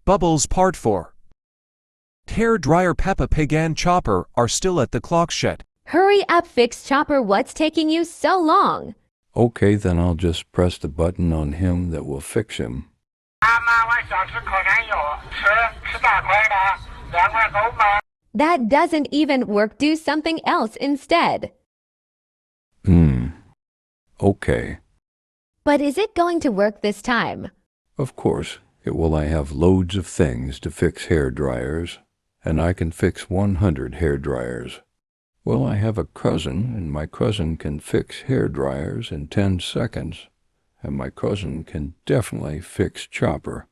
Bubbles Part 4. Hair dryer Peppa Pig and Chopper are still at the clock shed. Hurry up, Fix Chopper, what's taking you so long? Okay, then I'll just press the button on him that will fix him. That doesn't even work. Do something else instead. Okay. But is it going to work this time? Of course. I have loads of things to fix hair dryers, and I can fix 100 hair dryers. Well, I have a cousin, and my cousin can fix hair dryers in 10 seconds, and my cousin can definitely fix Chopper.